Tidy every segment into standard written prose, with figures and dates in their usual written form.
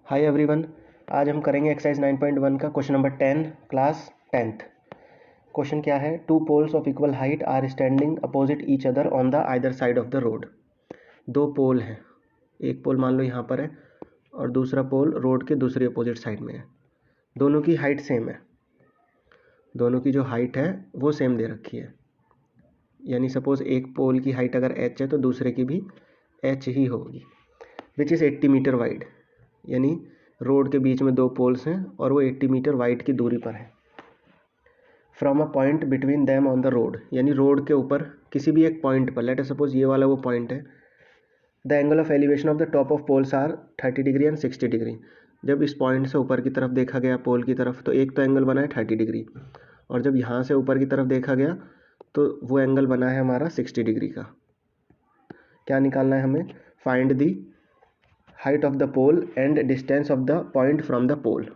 Hi everyone, आज हम करेंगे एक्सरसाइज 9.1 का question number 10 class 10th। Question क्या है? Two poles of equal height are standing opposite each other on the either side of the road. दो pole हैं, एक पोल मान लो यहाँ पर है और दूसरा पोल रोड के दूसरी अपोजिट साइड में है। दोनों की हाइट सेम है, दोनों की जो हाइट है वो सेम दे रखी है। यानी सपोज एक पोल की हाइट अगर h है तो दूसरे की भी h ही होगी, विच इज़ 80 मीटर वाइड। यानी रोड के बीच में दो पोल्स हैं और वो 80 मीटर वाइड की दूरी पर है। From a point between them on the road, यानी रोड के ऊपर किसी भी एक पॉइंट पर, लेट अस सपोज ये वाला वो पॉइंट है। The angle of elevation of the top of poles are 30 degree and 60 degree. जब इस पॉइंट से ऊपर की तरफ देखा गया पोल की तरफ तो एक तो एंगल बना है 30 डिग्री, और जब यहाँ से ऊपर की तरफ देखा गया तो वो एंगल बना है हमारा 60 डिग्री का। क्या निकालना है हमें? Find the height of the pole and distance of the point from the pole.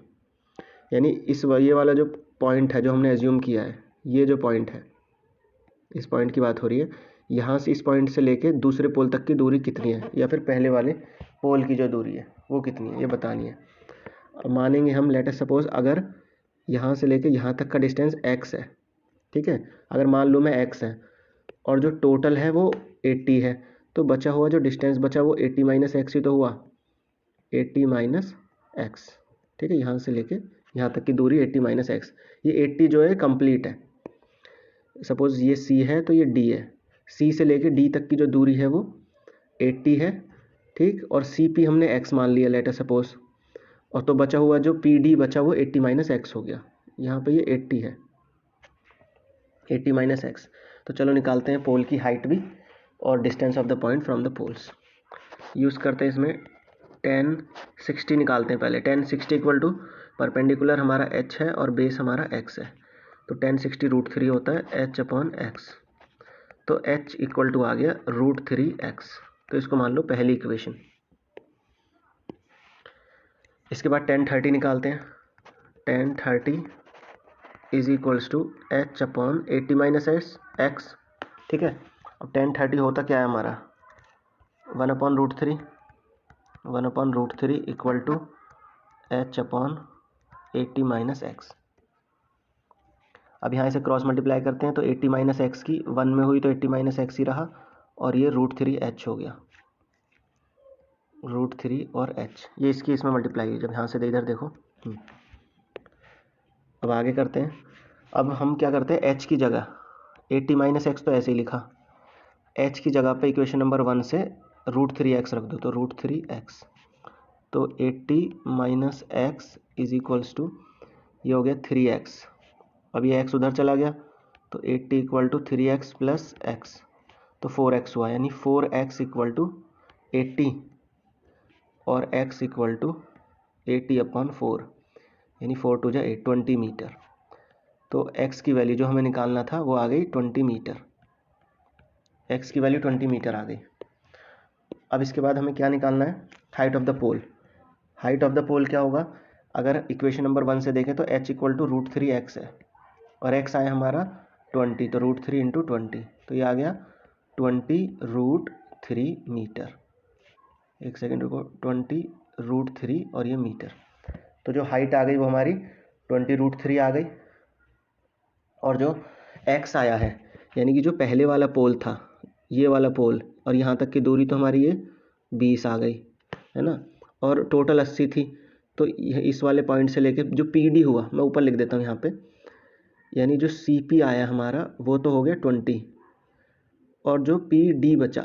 यानी ये वाला जो पॉइंट है जो हमने एज्यूम किया है, ये जो पॉइंट है, इस पॉइंट की बात हो रही है, यहाँ से इस पॉइंट से लेके दूसरे पोल तक की दूरी कितनी है, या फिर पहले वाले पोल की जो दूरी है वो कितनी है, ये बतानी है। अब मानेंगे हम, लेट अस सपोज अगर यहाँ से लेके यहाँ तक का डिस्टेंस x है, ठीक है। अगर मान लो मैं x है और जो टोटल है वो 80 है, तो बचा हुआ जो डिस्टेंस बचा वो 80 माइनस एक्स ही तो हुआ, 80 माइनस एक्स, ठीक है। यहाँ से लेके यहाँ तक की दूरी 80 माइनस एक्स। ये 80 जो है कंप्लीट है। सपोज ये C है तो ये D है, C से लेके D तक की जो दूरी है वो 80 है, ठीक। और CP हमने x मान लिया लेट अस सपोज, और तो बचा हुआ जो PD बचा वो 80 माइनस एक्स हो गया। यहाँ पे ये 80 है, 80 माइनस एक्स। तो चलो निकालते हैं पोल की हाइट भी और distance of the point from the poles. Use करते हैं इसमें 10 60 निकालते हैं पहले। 10 60 इक्वल टू परपेंडिकुलर हमारा h है और बेस हमारा x है, तो 10 60 √3 होता है h अपॉन x। तो h इक्वल टू आ गया √3x। तो इसको मान लो पहली इक्वेशन। इसके बाद 10 30 निकालते हैं। 10 30 is equals to h upon 80 minus x, ठीक है। अब 10 30 होता क्या है हमारा, 1 upon √3, 1 upon √3 equal to h upon 80 minus x. अब यहाँ इसे क्रॉस मल्टीप्लाई करते हैं तो 80 माइनस एक्स की 1 में हुई तो 80 माइनस एक्स ही रहा, और ये √3h हो गया, √3 और h, ये इसकी इसमें मल्टीप्लाई हुई। जब यहाँ से इधर देखो। अब आगे करते हैं। अब हम क्या करते हैं, h की जगह 80 माइनस एक्स तो ऐसे ही लिखा, h की जगह पे इक्वेशन नंबर 1 से √3x रख दो, तो √3x। तो 80 minus x is equals to, ये हो गया 3x। अब ये x उधर चला गया तो 80 equal to 3x plus x, तो 4x हुआ। यानी 4x इक्वल टू 80 और x इक्वल टू 80 अपॉन 4, यानी 4 टू जा 8, 20 मीटर। तो x की वैल्यू जो हमें निकालना था वो आ गई 20 मीटर, x की वैल्यू 20 मीटर आ गई। अब इसके बाद हमें क्या निकालना है, height of the pole. Height of the pole क्या होगा, अगर इक्वेशन नंबर 1 से देखें तो h इक्वल टू √3x है और x आया हमारा 20, तो √3 इंटू 20, तो ये आ गया 20√3 मीटर। एक सेकेंड रुको, 20√3 और ये मीटर, तो जो हाइट आ गई वो हमारी 20√3 आ गई। और जो x आया है, यानी कि जो पहले वाला पोल था, ये वाला पोल, और यहाँ तक की दूरी तो हमारी ये 20 आ गई, है ना। और टोटल 80 थी, तो इस वाले पॉइंट से लेके जो PD हुआ, मैं ऊपर लिख देता हूँ यहाँ पे, यानी जो CP आया हमारा वो तो हो गया 20, और जो PD बचा,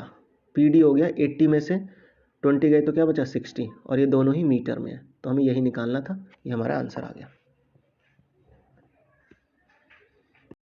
PD हो गया 80 में से 20 गए तो क्या बचा 60, और ये दोनों ही मीटर में है, तो हमें यही निकालना था। ये हमारा आंसर आ गया।